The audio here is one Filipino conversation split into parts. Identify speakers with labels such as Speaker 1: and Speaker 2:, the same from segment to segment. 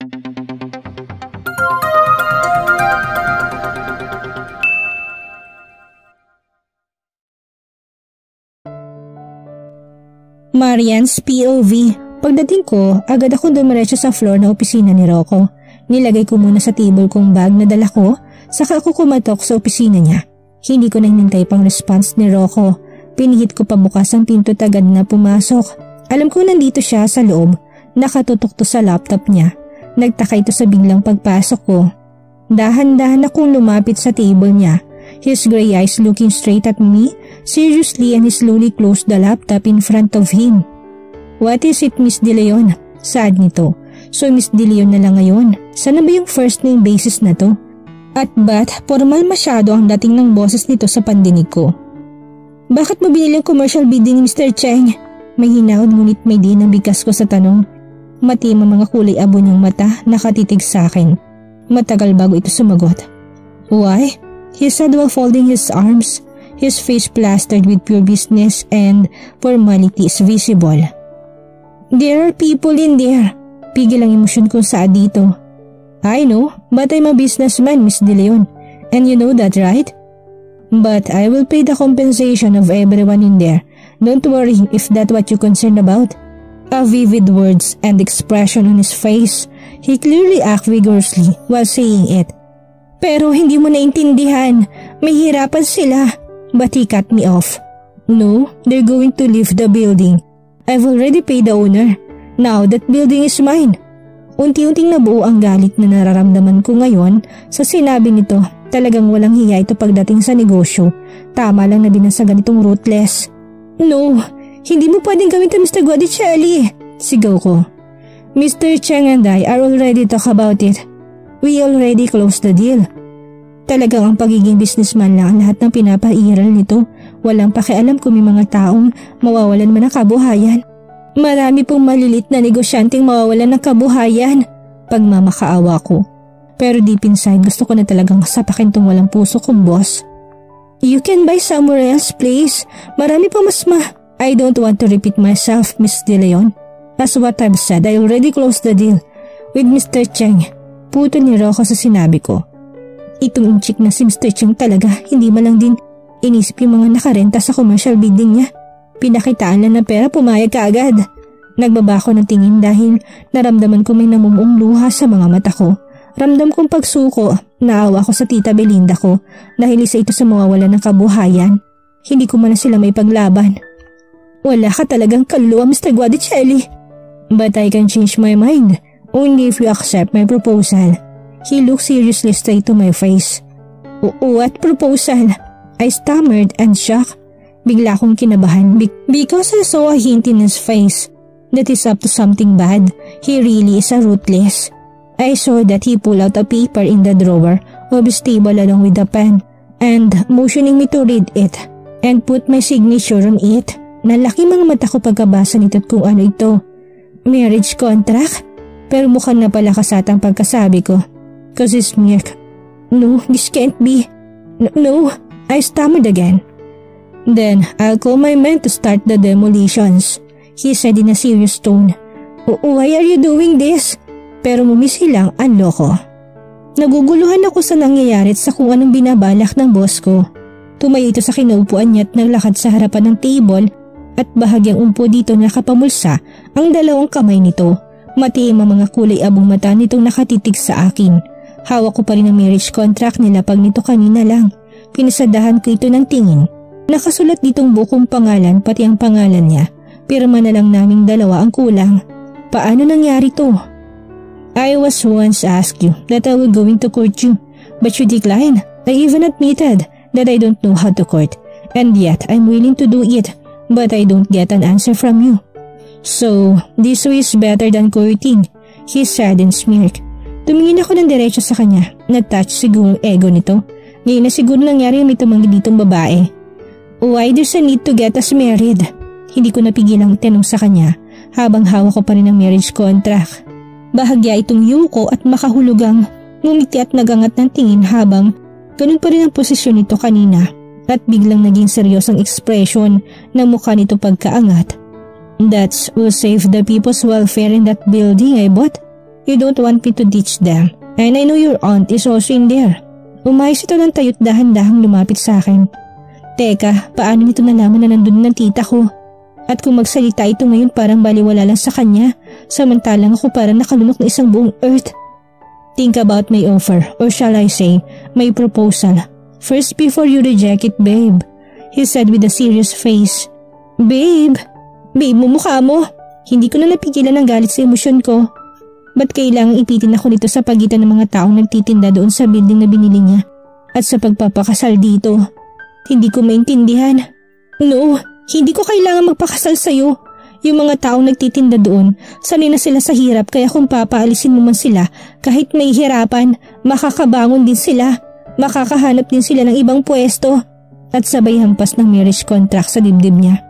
Speaker 1: Marian's POV. Pagdating ko, agad akong dumiretso sa floor na opisina ni Rocco. Nilagay ko muna sa table kong bag na dala ko, saka ako kumatok sa opisina niya. Hindi ko na hinintay pang response ni Rocco. Pinihit ko pa bukas ang pinto tagad na pumasok. Alam ko nandito siya sa loob, nakatutok to sa laptop niya. Nagtaka ito sa biglang pagpasok ko. Dahan-dahan akong lumapit sa table niya. His gray eyes looking straight at me, seriously, and he slowly closed the laptop in front of him. What is it, Miss De Leon? Sad nito. So Miss De Leon na lang ngayon. Sana ba yung first name basis na to? At ba't formal masyado ang dating ng boses nito sa pandinig ko? Bakit mo binili ang commercial bidding ni Mr. Cheng? May hinahod ngunit may di ng bigkas ko sa tanong. Matim ang mga kulay abo niyang mata nakatitig sa akin. Matagal bago ito sumagot. Why? He said while folding his arms, his face plastered with pure business and formality is visible. There are people in there. Pigil ang emosyon ko sa dito. I know, but I'm a businessman, Miss De Leon. And you know that, right? But I will pay the compensation of everyone in there. Don't worry if that's what you're concerned about. A vivid words and expression on his face. He clearly acted vigorously while saying it. Pero hindi mo naintindihan. May hirapan sila. But he cut me off. No, they're going to leave the building. I've already paid the owner. Now that building is mine. Unti-unting nabuo ang galit na nararamdaman ko ngayon sa sinabi nito. Talagang walang hiya ito pagdating sa negosyo. Tama lang na binasagan itong ruthless. No, hindi mo pwedeng gawin ito, Mr. Guadicelli. Sigaw ko. Mr. Cheng and I are already talk about it. We already closed the deal. Talagang ang pagiging businessman lang ang lahat ng pinapairal nito. Walang pakialam kung may mga taong mawawalan man ng kabuhayan. Marami pong malilit na negosyanteng mawawalan ng kabuhayan. Pagmamakaawa ko. Pero deep inside gusto ko na talagang sapakin tong walang puso kong boss. You can buy somewhere else, please. Marami pa mas I don't want to repeat myself, Miss De Leon. As what I've said, I already closed the deal with Mr. Cheng. Puto ni Rocco sa sinabi ko. Itong inchik na si Mr. Cheng talaga, hindi man lang din inisip yung mga nakarenta sa commercial bidding niya. Pinakitaan lang ng pera, pumayag ka agad. Nagbaba ko ng tingin dahil naramdaman ko may namumuong luha sa mga mata ko. Ramdam kong pagsuko, naawa ko sa tita Belinda ko dahil isa ito sa mawawala ng kabuhayan. Hindi ko man na sila may paglaban. Wala ka talagang kaluluwa, Mr. Guadicelli. But I can change my mind only if you accept my proposal. He looked seriously straight to my face. What proposal? I stammered and shocked. Bigla akong kinabahan because I saw a hint in his face that is up to something bad. He really is a ruthless. I saw that he pulled out a paper in the drawer of his table along with a pen and motioning me to read it and put my signature on it. Nalaki mga mata ko pagkabasa nito at kung ano ito. Marriage contract? Pero mukhang napalakasatang pagkasabi ko. Cause it's Mirk. No, this can't be. No, I stammered again. Then, I'll call my men to start the demolitions. He said in a serious tone. Why are you doing this? Pero mumisilang ang loko. Naguguluhan ako sa nangyayari at sa kung anong binabalak ng boss ko. Tumayo ito sa kinaupuan niya at naglakad sa harapan ng table at bahagyang umpo dito nakapamulsa ang dalawang kamay nito. Matiim ang mga kulay abong mata nitong nakatitig sa akin. Hawak ko pa rin ang marriage contract nila pag nito kanina lang. Pinasadahan ko ito ng tingin. Nakasulat ditong bukong pangalan pati ang pangalan niya. Pirma na lang naming dalawa ang kulang. Paano nangyari to? I was once asked you that I was going to court you, but you declined. I even admitted that I don't know how to court, and yet I'm willing to do it, but I don't get an answer from you. So, this way is better than courting, he said and smirked. Tumingin ako ng diretso sa kanya. Na-touch siguro ang ego nito. Ngayon na siguro nangyari may tumanggi ditong babae. Why there's a need to get us married? Hindi ko napigilang tanong sa kanya habang hawak ko pa rin ang marriage contract. Bahagya itong yuko at makahulugang ngumiti at nagangat ng tingin habang ganun pa rin ang posisyon nito kanina at biglang naging seryosong ekspresyon ng mukha nito pagkaangat. That's will save the people's welfare in that building I bought. You don't want me to ditch them. And I know your aunt is also in there. Umayos ito ng tayo't dahan-dahang lumapit sa akin. Teka, paano nito nalaman na nandun ng tita ko? At kung magsalita ito ngayon parang baliwala lang sa kanya, samantalang ako parang nakalunok na isang buong earth. Think about my offer, or shall I say, my proposal. First before you reject it, babe, he said with a serious face. Babe, mumukha mo. Hindi ko na napigilan ang galit sa emosyon ko. Ba't kailangang ipitin ako nito sa pagitan ng mga taong nagtitinda doon sa building na binili niya at sa pagpapakasal dito? Hindi ko maintindihan. No, hindi ko kailangan magpakasal sa'yo. Yung mga taong nagtitinda doon, sanay na sila sa hirap kaya kung papaalisin mo man sila, kahit may hirapan, makakabangon din sila. Makakahanap din sila ng ibang pwesto. At sabay hampas ng marriage contract sa dibdib niya.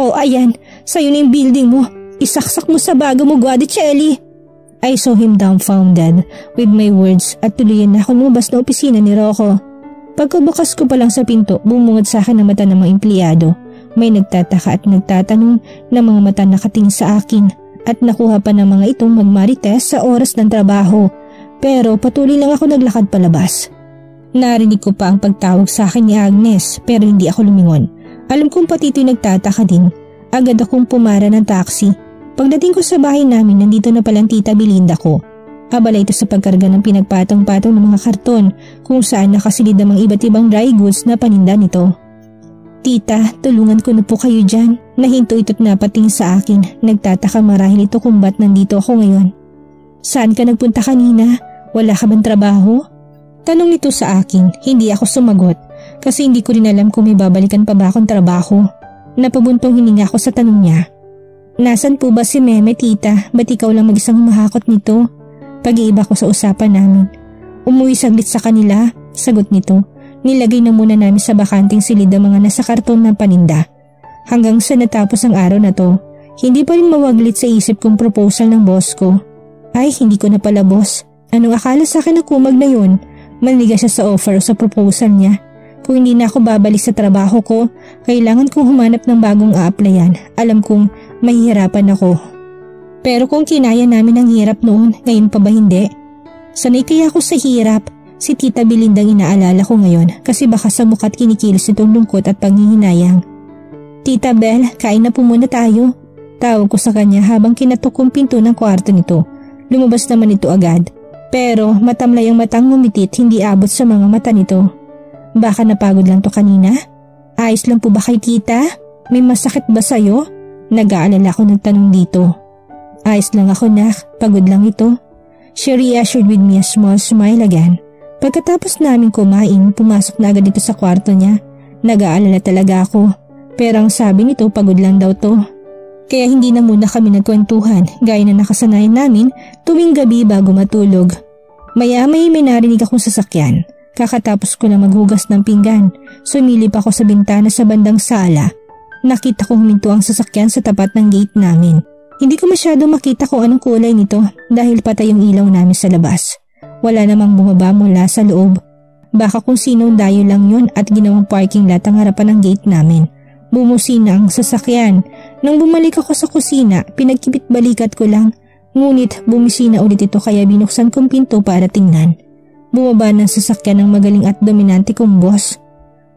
Speaker 1: Oh ayan, sa'yo na yung building mo. Isaksak mo sa bago mo, Guadicelli. I saw him dumbfounded with my words at tuluyan na ako lumabas na opisina ni Rocco. Pagkabukas ko pa lang sa pinto, bumungad sa akin ang mata ng mga empleyado. May nagtataka at nagtatanong na mga mata nakatingin sa akin at nakuha pa ng mga itong magmarites sa oras ng trabaho. Pero patuloy lang ako naglakad palabas. Narinig ko pa ang pagtawag sa akin ni Agnes pero hindi ako lumingon. Alam kong pati ito'y nagtataka din. Agad akong pumara ng taxi. Pagdating ko sa bahay namin, nandito na palang tita Belinda ko. Abala ito sa pagkarga ng pinagpatong-patong ng mga karton kung saan nakasilid ang mga iba't ibang dry goods na paninda nito. Tita, tulungan ko na po kayo dyan. Nahinto ito't napatingin sa akin. Nagtataka marahil ito kung ba't nandito ako ngayon. Saan ka nagpunta kanina? Wala ka bang trabaho? Tanong nito sa akin. Hindi ako sumagot kasi hindi ko rin alam kung may babalikan pa ba akong trabaho. Napabuntong hininga ko sa tanong niya. Nasaan po ba si Meme, tita? Ba't ikaw lang mag-isang humahakot nito? Pag-iiba ko sa usapan namin. Umuwi saglit sa kanila, sagot nito. Nilagay na muna namin sa bakanting silid ang mga nasa karton ng paninda. Hanggang sa natapos ang araw na to, hindi pa rin mawaglit sa isip kong proposal ng boss ko. Ay, hindi ko na pala boss. Anong akala sa akin na kumag na yun? Manliga siya sa offer o sa proposal niya. Kung hindi na ako babalik sa trabaho ko, kailangan kong humanap ng bagong a-applyan. Alam kong mahihirapan ako. Pero kung kinaya namin ang hirap noon, ngayon pa ba hindi? Sanay kaya ako sa hirap. Si Tita Belinda ang inaalala ko ngayon kasi baka sa mukha't kinikilos itong lungkot at panghihinayang. Tita Belle, kain na po muna tayo. Tawag ko sa kanya habang kinatok kong pinto ng kwarto nito. Lumabas naman ito agad. Pero matamlay ang matang ngumitit, hindi abot sa mga mata nito. Baka napagod lang to kanina? Ayos lang po ba kay tita? May masakit ba sa'yo? Nag-aalala ko nagtanong dito. Ayos lang ako nak, pagod lang ito. She reassured with me a small smile again. Pagkatapos namin kumain, pumasok na agad dito sa kwarto niya. Nag-aalala talaga ako. Pero ang sabi nito pagod lang daw to. Kaya hindi na muna kami nagkwentuhan gaya na nakasanayan namin tuwing gabi bago matulog. Maya-maya may narinig akong sasakyan. Kakatapos ko na maghugas ng pinggan, sumilip ako sa bintana sa bandang sala. Nakita kong huminto ang sasakyan sa tapat ng gate namin. Hindi ko masyado makita kung anong kulay nito dahil patay yung ilaw namin sa labas. Wala namang bumaba mula sa loob. Baka kung sinong dayo lang yun at ginawang parking lot ang harapan ng gate namin. Bumusina ang sasakyan. Nang bumalik ako sa kusina, pinagkibit-balikat ko lang. Ngunit bumisina ulit ito kaya binuksan kong pinto para tingnan. Bumaba ng sasakyan ng magaling at dominante kong boss.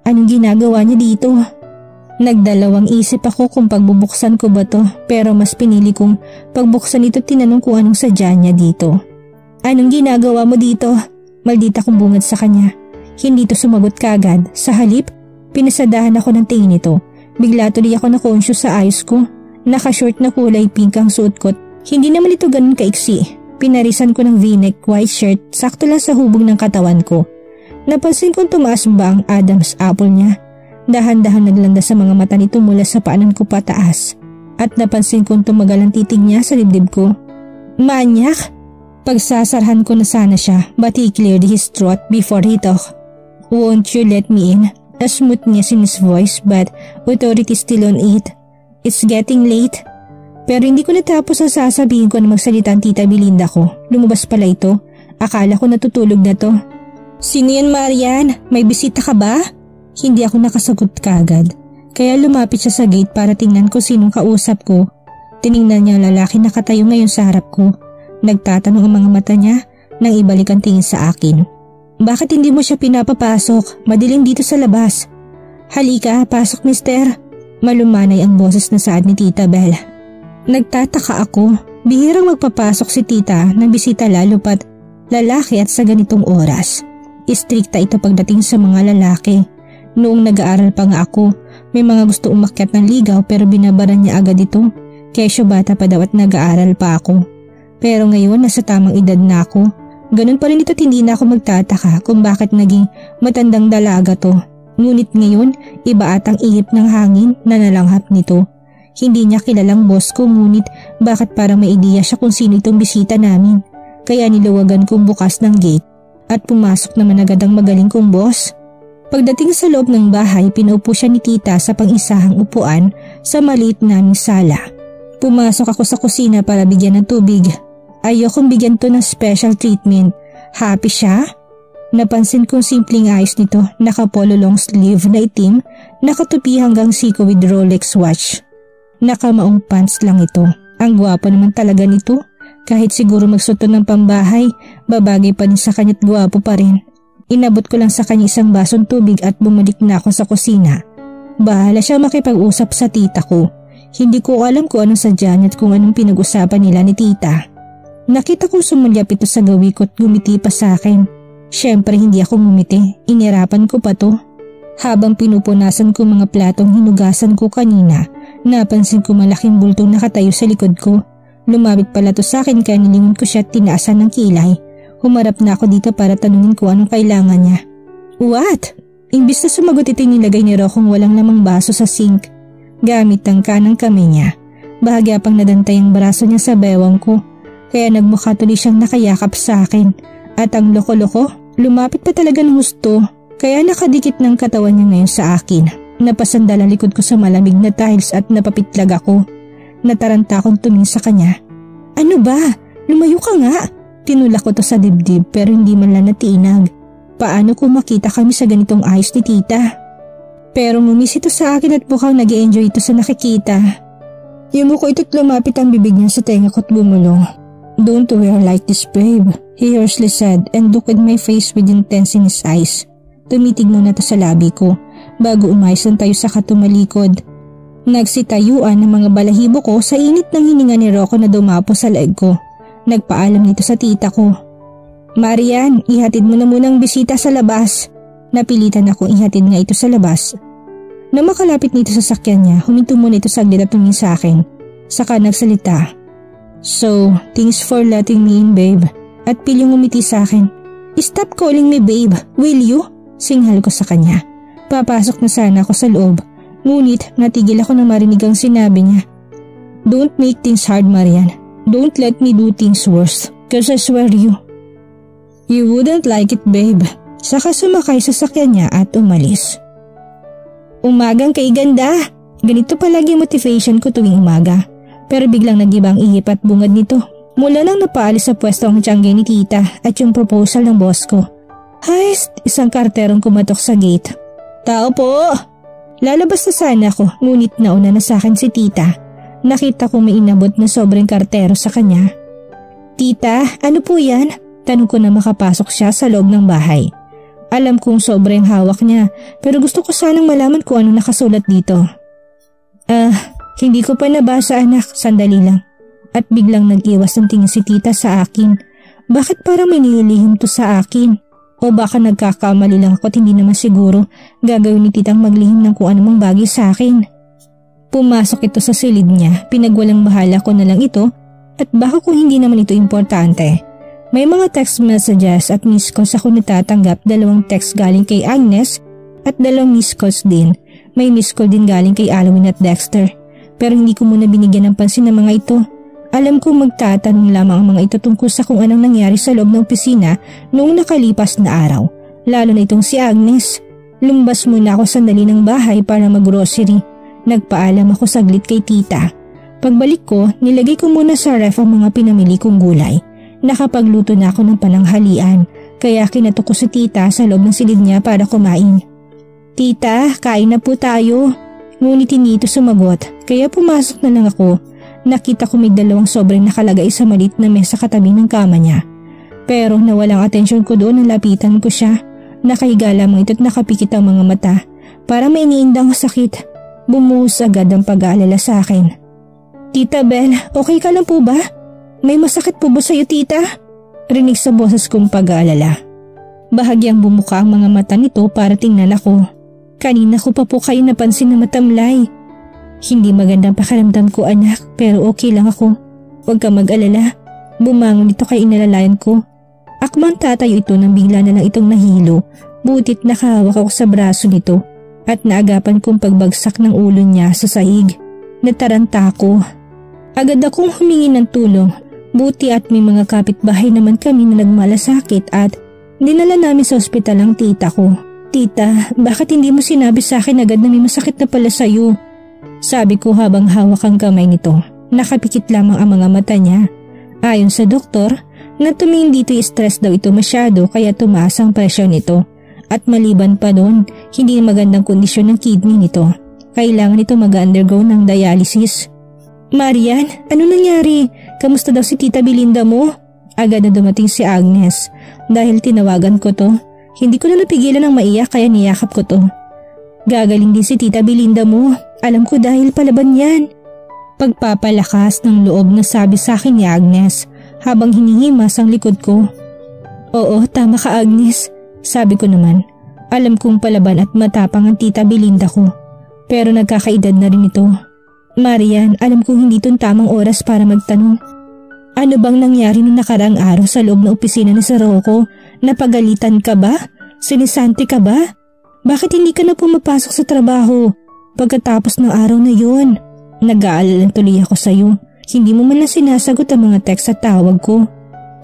Speaker 1: Anong ginagawa niya dito? Nagdalawang isip ako kung pagbubuksan ko ba to pero mas pinili kong pagbuksan ito tinanong kung anong sadya niya dito. Anong ginagawa mo dito? Maldita kong bungad sa kanya. Hindi to sumagot kagad. Sa halip, pinasadahan ako ng tingin nito. Bigla tuloy ako na-conscious sa ayos ko. Naka-short na kulay pink ang suot ko. Hindi naman ito ganun kaiksi. Pinarisan ko ng v-neck white shirt sakto lang sa hubog ng katawan ko. Napansin kong tumaas ba ang Adam's apple niya. Dahan-dahan naglanda sa mga mata nito mula sa paanan ko pataas. At napansin kong tumagal ang titig niya sa dibdib ko. Manyak! Pagsasarhan ko na sana siya but he cleared his throat before he talked. Won't you let me in? A smoothness in his voice but authority still on it. It's getting late. Pero hindi ko natapos ang sasabihin ko na magsalita ang Tita Belinda ko. Lumabas pala ito. Akala ko natutulog na to. Sino yan, Marian? May bisita ka ba? Hindi ako nakasagot kagad. Kaya lumapit siya sa gate para tingnan ko sinong kausap ko. Tiningnan niya ang lalaki na katayo ngayon sa harap ko. Nagtatanong ang mga mata niya nang ibalik ang tingin sa akin. Bakit hindi mo siya pinapapasok? Madilim dito sa labas. Halika, pasok mister. Malumanay ang boses na saad ni Tita Belle. Nagtataka ako. Bihirang magpapasok si tita ng bisita lalo pat lalaki at sa ganitong oras. Istrikta ito pagdating sa mga lalaki. Noong nag-aaral pa nga ako, may mga gusto umakyat ng ligaw pero binabaran niya agad ito. Kesyo bata pa daw at nag-aaral pa ako. Pero ngayon nasa tamang edad na ako. Ganun pa rin ito at hindi na ako magtataka kung bakit naging matandang dalaga to. Ngunit ngayon, iba atang ihip ng hangin na nalanghap nito. Hindi niya kilalang boss ko ngunit bakit parang may ideya siya kung sino itong bisita namin. Kaya niluwagan kong bukas ng gate at pumasok naman agad ang magaling kong boss. Pagdating sa loob ng bahay, pinaupo siya ni tita sa pang-isahang upuan sa maliit naming sala. Pumasok ako sa kusina para bigyan ng tubig. Ayokong bigyan to ng special treatment. Happy siya? Napansin kong simpleng ayos nito, naka-polo long sleeve na itim, nakatupi hanggang siko with Rolex watch. Nakamaong pants lang ito. Ang gwapo naman talaga nito. Kahit siguro magsuot ng pambahay, babagay pa din sa kanya't gwapo pa rin. Inabot ko lang sa kanya isang basong tubig at bumalik na ako sa kusina. Bahala siya makipag-usap sa tita ko. Hindi ko alam kung anong sadya niya at kung anong pinag-usapan nila ni tita. Nakita kong sumulyap ito sa gawi ko at gumiti pa sa akin. Siyempre hindi ako ngumiti, inirapan ko pa to. Habang pinupunasan ko mga platong hinugasan ko kanina, napansin ko malaking bultong nakatayo sa likod ko. Lumapit pala to sa akin kaya nilingon ko siya at tinaasan ng kilay. Humarap na ako dito para tanungin ko anong kailangan niya. What? Imbis na sumagot ito nilagay ni Rocong walang lamang baso sa sink. Gamit ang kanang kamay niya. Bahagya pang nadantay ang braso niya sa bewang ko. Kaya nagmukha tuloy siyang nakayakap sa akin. At ang loko-loko, lumapit pa talaga ng gusto. Kaya nakadikit ng katawan niya ngayon sa akin. Napasandal ang likod ko sa malamig na tiles at napapitlag ako. Nataranta akong tumingin sa kanya. Ano ba? Lumayo ka nga. Tinulak ko to sa dibdib pero hindi man lang natinag. Paano kung makita kami sa ganitong ayos ni tita? Pero ngumis ito sa akin at mukhang nag-i-enjoy ito sa nakikita. Yumuko ito't lumapit ang bibig niya sa tenga ko't bumulong. Don't wear like this, babe, he hoarsely said and looked at my face with intense in his eyes. Tumitig muna to sa labi ko bago umayos lang tayo sa katumalikod. Nagsitayuan ng mga balahibo ko sa init ng hininga ni Rocco na dumapo sa leeg ko. Nagpaalam nito sa tita ko. Marian, ihatid mo na muna ang bisita sa labas. Napilitan akong ihatid nga ito sa labas. Nang makalapit nito sa sakyan niya, huminto muna ito saglit at tumingin sa akin. Saka nagsalita. So, thanks for letting me in, babe. At piling umiti sa akin. Stop calling me babe, will you? Singhal ko sa kanya. Papasok na sana ako sa loob. Ngunit natigil ako nang marinig ang sinabi niya. Don't make things hard, Marian. Don't let me do things worse. Cause I swear you wouldn't like it, babe. Saka sumakay sa sakyan niya at umalis. Umagang kay ganda. Ganito palagi motivation ko tuwing umaga. Pero biglang nag-iba ang ihip at bungad nito. Mula nang napaalis sa pwesto ang tiyangge ni tita at yung proposal ng boss ko. Heist, isang karterong kumatok sa gate. Tao po! Lalabas na sana ako ngunit nauna na sa akin si tita. Nakita kong may inabot na sobrang kartero sa kanya. Tita, ano po yan? Tanong ko na makapasok siya sa loob ng bahay. Alam kong sobrang hawak niya pero gusto ko sanang malaman kung ano nakasulat dito. Hindi ko pa nabasa anak, sandali lang. At biglang nag-iwas ng tingin si tita sa akin. Bakit parang may nililihim to sa akin? O baka nagkakamali lang ako at hindi naman siguro gagawin ni titang maglihim ng kung anumang bagay sa akin. Pumasok ito sa silid niya, pinagwalang bahala ko na lang ito at baka kung hindi naman ito importante. May mga text messages at missed calls ako natatanggap, 2 text galing kay Agnes at 2 missed calls din. May missed call din galing kay Alwin at Dexter. Pero hindi ko muna binigyan ng pansin ng mga ito. Alam kong magtatanong lamang ang mga ito tungkol sa kung anong nangyari sa loob ng opisina noong nakalipas na araw. Lalo na itong si Agnes. Lumbas muna ako sandali ng bahay para mag-grocery. Nagpaalam ako saglit kay tita. Pagbalik ko, nilagay ko muna sa ref ang mga pinamili kong gulay. Nakapagluto na ako ng pananghalian, kaya kinatok ko si tita sa loob ng silid niya para kumain. Tita, kain na po tayo. Ngunit hindi ito sumagot, kaya pumasok na lang ako. Nakita ko may 2 sobre nakalagay sa maliit na mesa katabi ng kama niya. Pero nawalang atensyon ko doon nang lapitan ko siya. Nakahiga lamang ito't nakapikit ang mga mata. Para may iniindang sakit. Bumuhos agad ang pag-aalala sa akin. Tita Belle, okay ka lang po ba? May masakit po ba sa'yo, tita? Rinig sa boses kong pag-aalala. Bahagyang bumuka ang mga mata nito para tingnan ako. Kanina ko pa po kayo napansin na matamlay. Hindi magandang pakiramdam ko, anak, pero okay lang ako. Huwag ka mag-alala. Bumangon ito kay inalalayan ko. Akmang tatayo ito nang bigla na lang itong nahilo. Butit nakahawak ako sa braso nito at naagapan kong pagbagsak ng ulo niya sa sahig. Nataranta ako. Agad akong humingi ng tulong. Buti at may mga kapitbahay naman kami na nagmalasakit at dinala namin sa ospital ang tita ko. Tita, bakit hindi mo sinabi sa akin agad na may masakit na pala sa'yo? Sabi ko habang hawak ang kamay nito. Nakapikit lamang ang mga mata niya. Ayon sa doktor, na tumingin dito stress daw ito masyado kaya tumaas ang presyon nito. At maliban pa doon, hindi magandang kondisyon ng kidney nito. Kailangan ito mag-undergo ng dialysis. Marian, ano nangyari? Kamusta daw si Tita Belinda mo? Agad na dumating si Agnes. Dahil tinawagan ko to, hindi ko na napigilan ng maiyak kaya niyakap ko to. Gagaling din si Tita Belinda mo. Alam ko dahil palaban yan. Pagpapalakas ng loob na sabi sa akin ni Agnes habang hinihimas ang likod ko. Oo, tama ka Agnes. Sabi ko naman, alam kong palaban at matapang ang Tita Belinda ko. Pero nagkakaedad na rin ito. Marian, alam kong hindi itong tamang oras para magtanong. Ano bang nangyari noong nakaraang araw sa loob ng opisina ni Sir Rocco? Napagalitan ka ba? Sinisante ka ba? Bakit hindi ka na pumapasok sa trabaho? Pagkatapos ng araw na yun, nag-aalala tuloy ako sa iyo. Hindi mo man lang sinasagot ang mga text at tawag ko.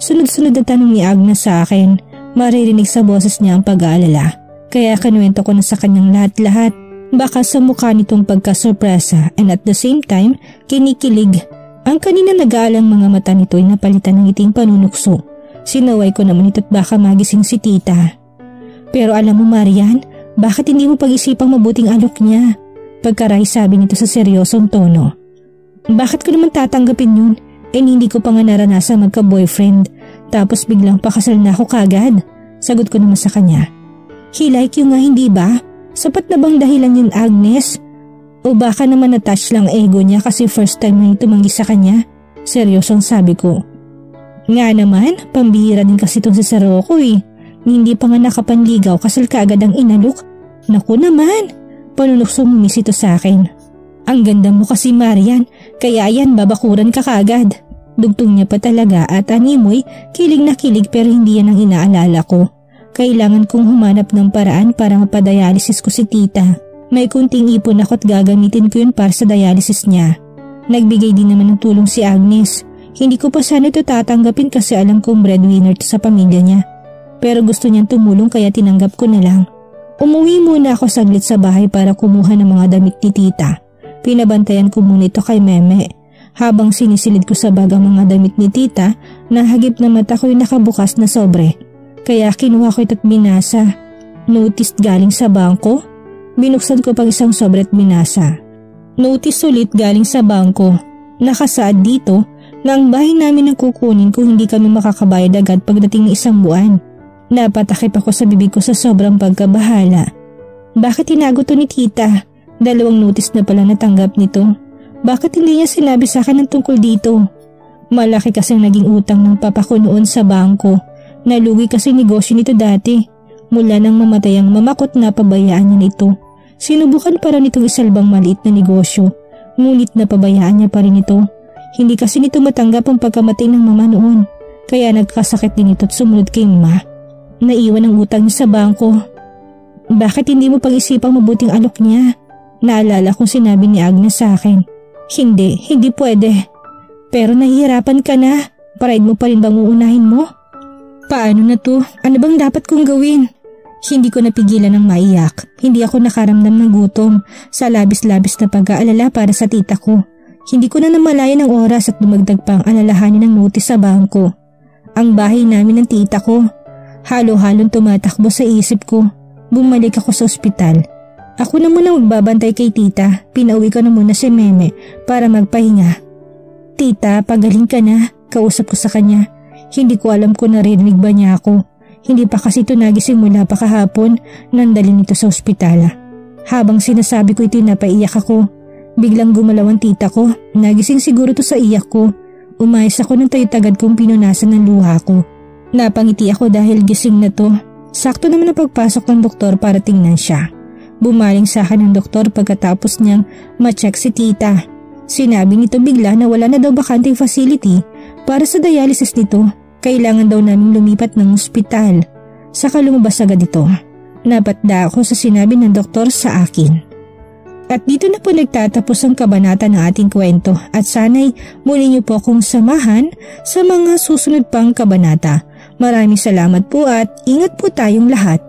Speaker 1: Sunod-sunod na tanong ni Agnes sa akin. Maririnig sa boses niya ang pag-aalala. Kaya kanuwento ko na sa kanyang lahat-lahat. Baka sa mukha nitong pagkasurpresa and at the same time, kinikilig. Ang kanina nag-aalang mga mata nito ay napalitan ng iting panunukso. Sinaway ko naman ito't baka magising si tita. Pero alam mo Marian, bakit hindi mo pag-isipang mabuting alok niya? Pagkaray sabi nito sa seryosong tono. Bakit ko naman tatanggapin yun? Hindi ko pa nga naranasan magka-boyfriend. Tapos biglang pakasal na ako kagad. Sagot ko naman sa kanya. He like you nga hindi ba? Sapat na bang dahilan yun Agnes? O baka naman na-touch lang ego niya kasi first time na tumanggi sa kanya? Seryosong sabi ko. Nga naman, pambihira din kasi itong si Sir Rocco eh. Hindi pa nga nakapanligaw kasal kaagad ang inalok. Naku naman, panunukso mumis ito sa akin. Ang ganda mo kasi Marian, kaya yan babakuran ka kaagad. Dugtong niya pa talaga at animoy, kilig na kilig pero hindi yan ang inaalala ko. Kailangan kong humanap ng paraan para mapadialysis ko si tita. May kunting ipon ako at gagamitin ko yun para sa dialysis niya. Nagbigay din naman ng tulong si Agnes. Hindi ko pa sana ito tatanggapin kasi alam kong breadwinner to sa pamilya niya. Pero gusto niyang tumulong kaya tinanggap ko na lang. Umuwi muna ako saglit sa bahay para kumuha ng mga damit ni tita. Pinabantayan ko muna ito kay Meme. Habang sinisilid ko sa bag ang mga damit ni tita, nahagip na mata ko yung nakabukas na sobre. Kaya kinuha ko ito't binasa. Notice galing sa bangko? Binuksan ko pang isang sobre at binasa. Notice ulit galing sa bangko. Nakasaad dito na ang bahay namin ang kukunin kung hindi kami makakabayad agad pagdating ng 1 buwan. Napatakip ako sa bibig ko sa sobrang pagkabahala. Bakit tinago to ni tita? 2 notice na pala natanggap nito. Bakit hindi niya sinabi sa akin ng tungkol dito? Malaki kasing naging utang ng papa ko noon sa bangko. Nalugi kasi negosyo nito dati. Mula nang mamatay ang mamakot na pabayaan niya nito. Sinubukan para nitong isalbang maliit na negosyo. Ngunit napabayaan niya pa rin ito. Hindi kasi nito matanggap ang pagkamatay ng mama noon. Kaya nagkasakit din ito at sumunod kay ma. Naiwan ang utang niya sa bangko. Bakit hindi mo pag-isipang mabuting alok niya? Naalala kong sinabi ni Agnes sa akin. Hindi pwede. Pero nahihirapan ka na. Pride mo pa rin bang uunahin mo? Paano na to? Ano bang dapat kong gawin? Hindi ko napigilan ng maiyak. Hindi ako nakaramdam ng gutom sa labis-labis na pag-aalala para sa tita ko. Hindi ko na namalayan ng oras at dumagdag pa ang alalahanin ng notice sa bangko. Ang bahay namin ng tita ko. Halo-halong tumatakbo sa isip ko. Bumalik ako sa ospital. Ako na muna magbabantay kay tita. Pinauwi ko na muna si Meme para magpahinga. Tita, pagaling ka na. Kausap ko sa kanya. Hindi ko alam kung narinig ba niya ako. Hindi pa kasi ito nagising mula pa kahapon nang dalhin ito sa ospital. Habang sinasabi ko ito, napaiyak ako. Biglang gumalaw ang tita ko. Nagising siguro to sa iyak ko. Umayos ako ng tayo-tagad kong pinunasan ng luha ko. Napangiti ako dahil gising na to. Sakto naman ang pagpasok ng doktor para tingnan siya. Bumaling sa akin ng doktor pagkatapos niyang ma-check si tita. Sinabi nito bigla na wala na daw bakanting facility para sa dialysis nito. Kailangan daw namin lumipat ng ospital. Saka lumabas agad ito. Napatda ako sa sinabi ng doktor sa akin. At dito na po nagtatapos ang kabanata ng ating kwento at sana'y muli niyo po akong samahan sa mga susunod pang kabanata. Maraming salamat po at ingat po tayong lahat.